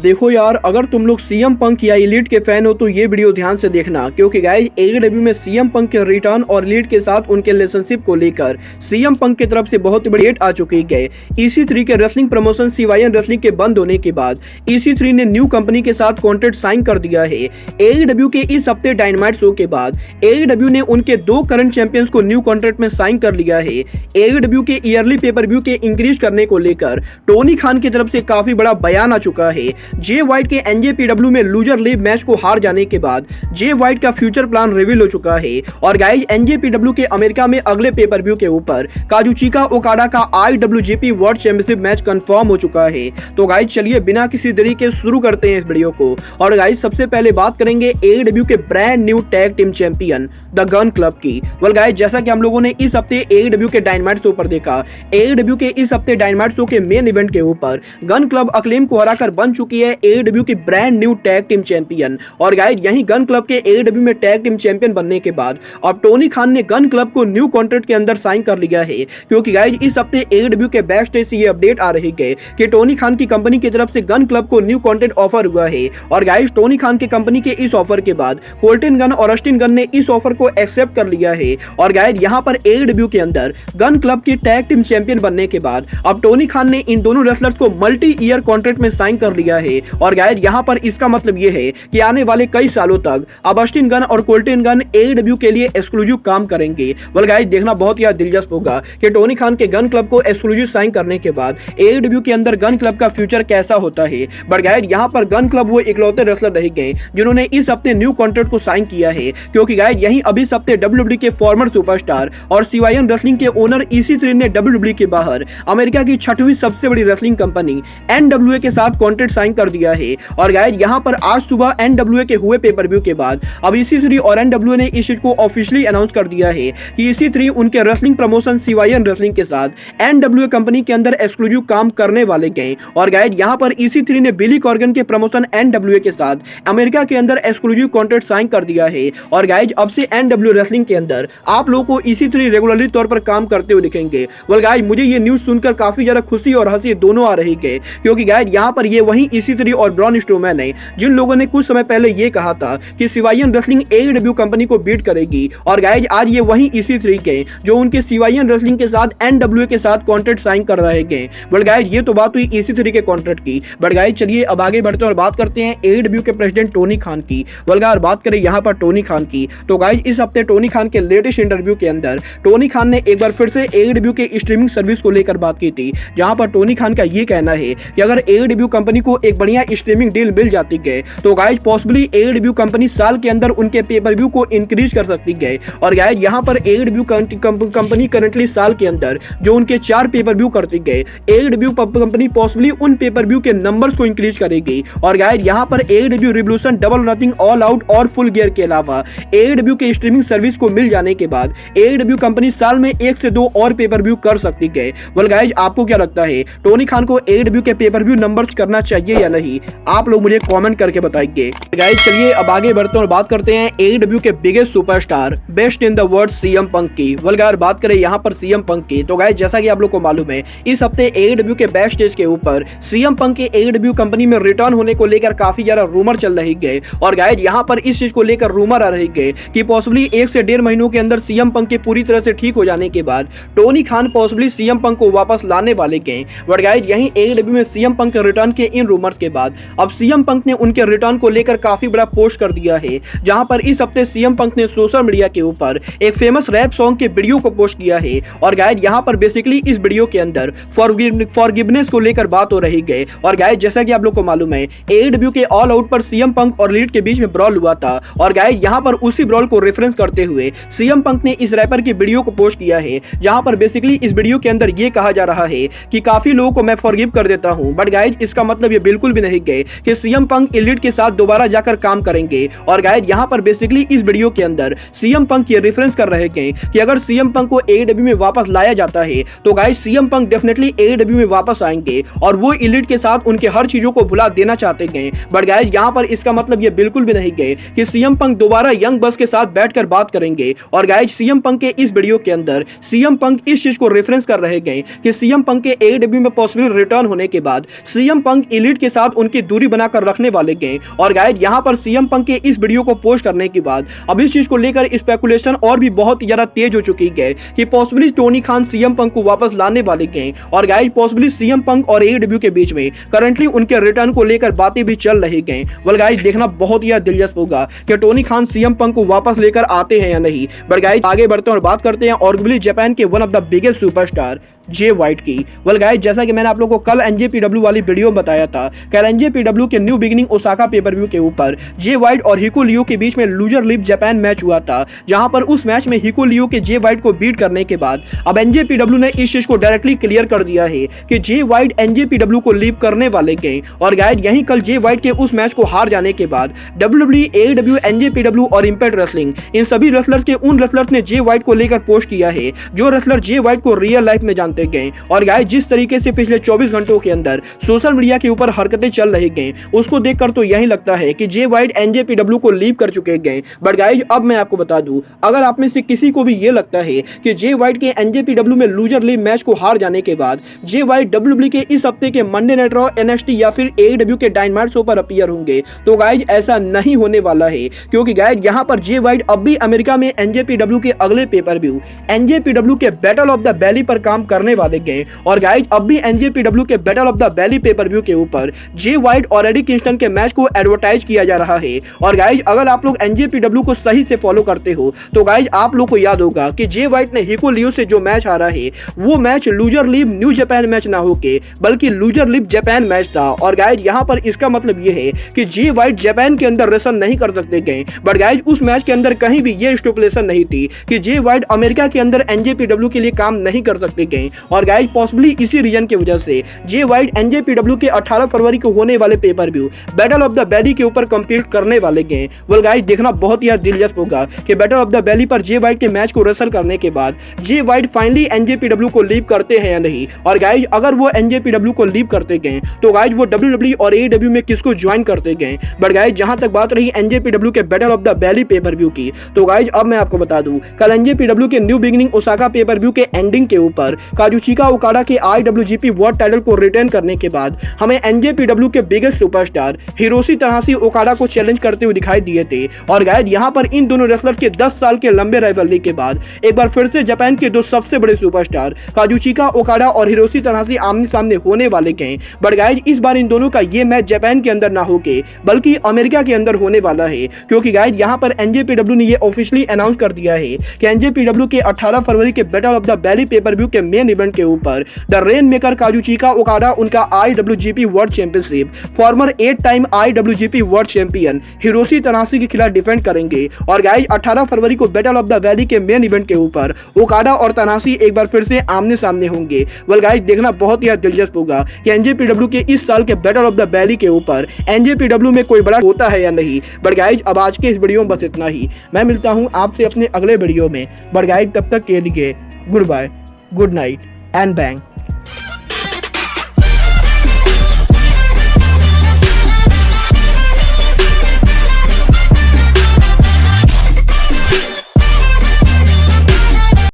देखो यार, अगर तुम लोग सीएम पंक या एलीट के फैन हो तो ये वीडियो ध्यान से देखना, क्योंकि गाइस एडब्ल्यू में सीएम पंक के रिटर्न और एलीट के साथ उनके रिलेशनशिप को लेकर सीएम पंक की तरफ से बहुत बड़ी अपडेट आ चुकी है। EC3 के रेसलिंग प्रमोशन CYN रेसलिंग के बंद होने के बाद EC3 ने न्यू कंपनी के साथ कॉन्ट्रैक्ट साइन कर दिया है। AEW के इस हफ्ते डायनामाइट शो के बाद AEW ने उनके 2 करंट चैंपियंस को न्यू कॉन्ट्रैक्ट में साइन कर लिया है। AEW के ईयरली पेपर व्यू के इंक्रीज करने को लेकर टोनी खान की तरफ से काफी बड़ा बयान आ चुका है। जे वाइट के NJPW में लूजर लीव मैच को हार जाने के बाद जे वाइट का फ्यूचर प्लान रिवील हो चुका है और गाइस NJPW के अमेरिका में अगले पेपर व्यू के ऊपर काजुचिका ओकाडा का IWGP world championship match confirm हो चुका है। तो गाइस चलिए बिना किसी देरी के शुरू करते हैं इस वीडियो को। और गाइस सबसे पहले बात करेंगे AEW के brand new tag team champion the gun club की। वेल गाइस जैसा कि हम लोगों ने इस हफ्ते AEW के डायनामाइट शो पर देखा, AEW के इस हफ्ते डायनामाइट शो के मेन इवेंट के ऊपर गन क्लब अक्लेम को हराकर बन चुकी है AEW की brand new tag team champion. और गाइस यही गन क्लब के AEW में टैग टीम चैंपियन बनने के बाद अब टोनी खान ने गन क्लब को न्यू कॉन्ट्रैक्ट के अंदर साइन कर लिया है, क्योंकि गाइस इस हफ्ते AEW के बैक स्टेज से ये अपडेट आ रही है कि टोनी खान की कंपनी की तरफ से गन क्लब को न्यू कॉन्ट्रैक्ट ऑफर हुआ है। और गाइस टोनी खान की कंपनी के इस ऑफर के बाद कोल्टन गन और ऑस्टिन गन ने इस ऑफर को एक्सेप्ट कर लिया है। और गाइस यहां पर AEW के अंदर गन क्लब की टैग टीम चैंपियन बनने के बाद अब टोनी खान ने इन दोनों रेसलर्स को मल्टी ईयर कॉन्ट्रैक्ट में साइन कर लिया है। और गाइस यहां पर इसका मतलब यह है कि आने वाले कई सालों तक अब ऑस्टिन गन और कोल्टन गन AEW के लिए एक्सक्लूसिव काम करेंगे। वेल गाइस देखना बहुत ही दिलचस्प होगा कि टोनी खान के गन क्लब को एक्सक्लूसिव साइन करने के बाद AEW के अंदर गन क्लब का फ्यूचर कैसा होता है। बट गाइस यहां पर गन क्लब वो इकलौते रेसलर रह गए जिन्होंने इस हफ्ते न्यू कॉन्ट्रैक्ट को साइन किया है, क्योंकि गाइस यही अभी इस हफ्ते WWE के फॉर्मर सुपरस्टार और CYN रेसलिंग के ओनर EC3 ने WWE के बाहर अमेरिका की 6वीं सबसे बड़ी रेसलिंग कंपनी NWA के साथ कॉन्ट्रैक्ट साइन कर दिया है। और गाइस यहां पर आज सुबह NWA के हुए पेपर व्यू के बाद अब EC3 और NWA ने इस चीज को ऑफिशियली अनाउंस कर दिया है कि EC3 उनके रेसलिंग प्रमोशन CYN रेसलिंग के साथ NWA कंपनी के अंदर एक्सक्लूसिव काम करने वाले गए। और गाइस यहां पर EC3 ने बिली कॉर्गन के प्रमोशन NWA के साथ अमेरिका के अंदर एक्सक्लूसिव कॉन्ट्रैक्ट साइन कर दिया है। और गाइस अब से NWA रेसलिंग के अंदर आप लोगों को EC3 रेगुलरली तौर पर काम करते हुए दिखेंगे। वेल गाइस मुझे ये न्यूज सुनकर काफी ज्यादा खुशी और हंसी दोनों आ रही है, क्योंकि गाइस यहां पर ये वही EC3 और ब्रॉन स्ट्रोमैन है जिन लोगों ने कुछ समय पहले ये कहा था कि CYN रेसलिंग AEW कंपनी को बीट करेगी। और गाइस आज ये वही EC3 के जो उनके CYN रेसलिंग के साथ NWA के साथ कॉन्ट्रैक्ट साइन कर रहे हैं। बट गाइस ये तो बात हुई EC3 के कॉन्ट्रैक्ट की। बट गाइस चलिए अब आगे बढ़ते हैं और बात करते हैं AEW के प्रेसिडेंट टोनी खान की। वेल गाइस बात करें यहाँ पर टोनी खान की, तो गाइस इस हफ्ते टोनी खान के लेटेस्ट इंटरव्यू के अंदर टोनी खान ने एक बार फिर से AEW के स्ट्रीमिंग सर्विस को लेकर बात की थी, जहां पर टोनी खान का ये कहना है कि अगर AEW कंपनी को एक बढ़िया स्ट्रीमिंग डील मिल जाती है तो गाइस पॉसिबली AEW कंपनी साल के अंदर उनके पेपर व्यू को इंक्रीज कर सकती है। और गाइस यहां पर AEW कंपनी करंटली साल के अंदर जो उनके 4 पेपर व्यू करती है, AEW कंपनी पॉसिबली उन पेपर व्यू के नंबर्स को इंक्रीज करेगी। और गाइस यहां पर AEW revolution, double nothing, all out और फुल गियर के अलावा AEW के स्ट्रीमिंग सर्विस को मिल जाने के बाद AEW कंपनी साल में 1 से 2 और पेपर व्यू कर सकती है। वेल गाइस आपको क्या लगता है, टोनी खान को AEW के पेपर व्यू नंबर्स करना चाहिए या नहीं? आप लोग मुझे कमेंट करके बताइए। गाइस चलिए अब आगे बढ़ते हैं और बात करते हैं AEW के biggest superstar, best in the world CM पंक की। वेल गाइस बात करें यहाँ पर CM पंक की, तो गाइस जैसा कि आप लोग को मालूम है इस हफ्ते AEW के बैक स्टेज के ऊपर CM पंक के AEW कंपनी में रिटर्न होने को लेकर काफी ज्यादा रूमर चल रही है। और गाइस यहाँ पर इस चीज को लेकर रूमर आ रही है कि पॉसिबली 1 से 1.5 महीनों के अंदर CM पंक के पूरी तरह से ठीक हो जाने के बाद टोनी खान पॉसिबली CM पंक को वापस लाने वाले हैं। बट गाइस यही AEW में CM पंक के रिटर्न के इन रूमर्स के बाद अब CM पंक ने उनके रिटर्न को लेकर काफी बड़ा पोस्ट कर दिया है, जहां पर इस हफ्ते CM पंक ने सोशल मीडिया के ऊपर एक फेमस रैप सॉन्ग के वीडियो को पोस्ट किया है। और गाइस यहां पर बेसिकली इस वीडियो के अंदर फॉरगिवनेस को लेकर बात हो रही है। और गाइस जैसा कि आप लोग को मालूम है AEW के ऑल आउट पर CM पंक और एलीट के बीच में ब्रॉल हुआ था। और गाइस यहां पर उसी ब्रॉल को रेफरेंस करते हुए CM पंक ने इस रैपर की वीडियो को पोस्ट किया है, जहां पर बेसिकली इस वीडियो के अंदर ये कहा जा रहा है कि काफी लोगों को मैं फॉरगिव कर देता हूं। बट गाइस इसका मतलब ये बिल्कुल भी नहीं है कि CM पंक एलीट के साथ दोबारा जाकर काम करेंगे। और गाइस यहां पर बेसिकली इस वीडियो के अंदर CM पंक ये रेफरेंस कर रहे हैं कि अगर CM पंक को AEW में वापस लाया जाता है तो गाइस CM पंक डेफिनेटली AEW में वापस आएंगे और वो एलीट के साथ उनके हर चीजों को भुला देना चाहते हैं। बट गाइस यहां पर इसका मतलब ये बिल्कुल भी नहीं है कि CM पंक दोबारा यंग बस के साथ बैठकर बात करेंगे। और गाइस CM पंक के इस वीडियो के अंदर CM पंक इस चीज को रेफरेंस कर रहे हैं कि CM पंक के AEW में पॉसिबल रिटर्न होने के बाद CM पंक एलीट के साथ उनकी दूरी बनाकर रखने वाले गए। और गाइस यहाँ पर सीएम पंक के इस वीडियो को पोस्ट करने के बाद अब इस चीज को लेकर स्पेकुलेशन और भी बहुत ही ज्यादा तेज हो चुकी है कि possibly Tony Khan CM Punk को वापस लाने वाले गए। और गाइस पॉसिबली सीएम पंक और एडब्ल्यू के बीच में करंटली उनके रिटर्न को लेकर बातें भी चल रही गए। वेल गाइस देखना बहुत ही दिलचस्प होगा कि टोनी खान सीएम पंक को वापस लेकर आते हैं या नहीं। बट गाइस आगे बढ़ते हैं और बात करते हैं आर्गुमेबली जापान के one of the biggest superstar J white की। वेल गाइस जैसा कि मैंने आप लोगों को कल एनजेपीडब्ल्यू वाली वीडियो में बताया था, कल एनजेपीडब्ल्यू के new beginning Osaka paper view के ऊपर जे वाइट और हिको लियो के बीच में लूजर लिप जापान मैच हुआ था, जहां पर उस मैच में हिको लियो के जे वाइट को बीट करने के बाद अब एनजेपीडब्ल्यू ने इस चीज को डायरेक्टली क्लियर कर दिया है कि जे वाइट एनजेपीडब्ल्यू को लीप करने वाले गए। और गाइस यहीं कल जे वाइट के उस मैच को हार जाने के बाद डब्ल्यूडब्ल्यूई, एडब्ल्यू, एनजेपीडब्ल्यू और इंपैक्ट रेसलिंग इन सभी रेसलर्स के उन रेसलर्स ने जे वाइट को लेकर पोस्ट किया है जो रेसलर जे वाइट को रियल लाइफ में जानते गए। और गाइस जिस तरीके से पिछले 24 घंटों के अंदर सोशल मीडिया के ऊपर हरकतें चल रही गई, उसको देखकर तो यही लगता है कि जे वाइट एनजेपीडब्ल्यू को लीव कर चुके गए। बट गाइस अब मैं आपको बता दूं, अगर आप में से किसी को भी ये लगता है कि जे वाइट के एनजेपीडब्ल्यू में लूजर लीव मैच को हार जाने के बाद जे वाइट डब्ल्यूडब्ल्यूई के इस हफ्ते के मंडे नाइट रॉ, एनएक्सटी या फिर एडब्ल्यू के डायनामाइट शो पर अपीयर होंगे, तो गाइस ऐसा नहीं होने वाला है। क्योंकि गाइस यहां पर जे वाइट अब भी अमेरिका में एनजेपीडब्ल्यू के अगले पेपर व्यू एनजेपीडब्ल्यू के बैटल ऑफ द वैली पर काम करने वाले गए। और गाइस अब भी एनजेपीडब्ल्यू के battle of the valley pay per view के ऊपर जे वाइट और एडी किंगस्टन के मैच को एडवर्टाइज किया जा रहा है। और गाइस अगर आप लोग एनजेपीडब्ल्यू को सही से फॉलो करते हो तो गाइस आप लोग को याद होगा कि जे वाइट ने हिको लियो से जो मैच हारा है वो match loser leave new Japan match ना होके बल्कि लूजर लीव जापान मैच था। और गाइस यहां पर इसका मतलब ये है कि जे वाइट जापान के अंदर रेसल नहीं कर सकते गए। बट गाइस उस मैच के अंदर कहीं भी ये स्टिपुलेशन नहीं थी कि जे वाइट अमेरिका के अंदर एनजेपीडब्ल्यू के लिए काम नहीं कर सकते गए। और गाइस पॉसिबली इसी रीजन की वजह से जे वाइट एनजेपीडब्ल्यू के 18 फरवरी को होने वाले pay per view battle of the valley के ऊपर कंपीट करने वाले गए। वेल गाइस देखना बहुत ही दिलचस्प होगा कि बैटल ऑफ द वैली पर जे वाइट के मैच को रेसल करने के बाद जे वाइट फाइनली एनजेपीडब्ल्यू को लीव करते हैं या नहीं। और गाइस अगर वो एनजेपीडब्ल्यू को लीव करते गए तो गाइस वो डब्ल्यूडब्ल्यूई और एडब्ल्यू में किसको ज्वाइन करते गए। बट गाइस जहां तक बात रही एनजेपीडब्ल्यू के battle of the valley pay per view की, तो गाइस अब मैं आपको बता दूं, कल एनजेपीडब्ल्यू के new beginning Osaka paper view के एंडिंग के ऊपर काजुचिका ओकाडा के आईडब्ल्यूजीपी वर्ल्ड टाइटल को रिटेन करने के बाद हमें एनजेपीडब्ल्यू के बिगेस्ट सुपरस्टार हिरोशी तनाहाशी ओकाडा को चैलेंज करते हुए दिखाई दिए थे। और गाइस यहां पर इन दोनों रेसलर्स के 10 साल के लंबे राइवलरी के बाद एक बार फिर से जापान के दो सबसे बड़े सुपरस्टार काजुचिका ओकाडा और हिरोशी तनाहाशी आमने सामने होने वाले हैं। बट गाइस इस बार इन दोनों का ये मैच जापान के अंदर ना होके बल्कि अमेरिका के अंदर होने वाला है। क्योंकि गाइस यहां पर एनजेपीडब्ल्यू ने ये ऑफिशियली अनाउंस कर दिया है कि एनजेपीडब्ल्यू के 18 फरवरी के battle of the valley pay per view के मेन इवेंट के ऊपर the rain maker Kazuchika Okada उनका IWGP world championship former 8 time IWGP world champion Hiroshi Tanahashi के खिलाफ डिफेंड करेंगे। और गाइस 18 फरवरी को बैटल ऑफ द वैली के मेन इवेंट के ऊपर ओकाडा और तनाहाशी एक बार फिर से आमने सामने होंगे। वेल गाइस देखना बहुत ही दिलचस्प होगा कि एनजेपीडब्ल्यू के इस साल के बैटल ऑफ द वैली के ऊपर एनजेपीडब्ल्यू में कोई बड़ा होता है या नहीं। बट गाइस अब आज के इस वीडियो में बस इतना ही। मैं मिलता हूं आपसे अपने अगले वीडियो में। बट गाइस तब तक के लिए goodbye, good night and bang.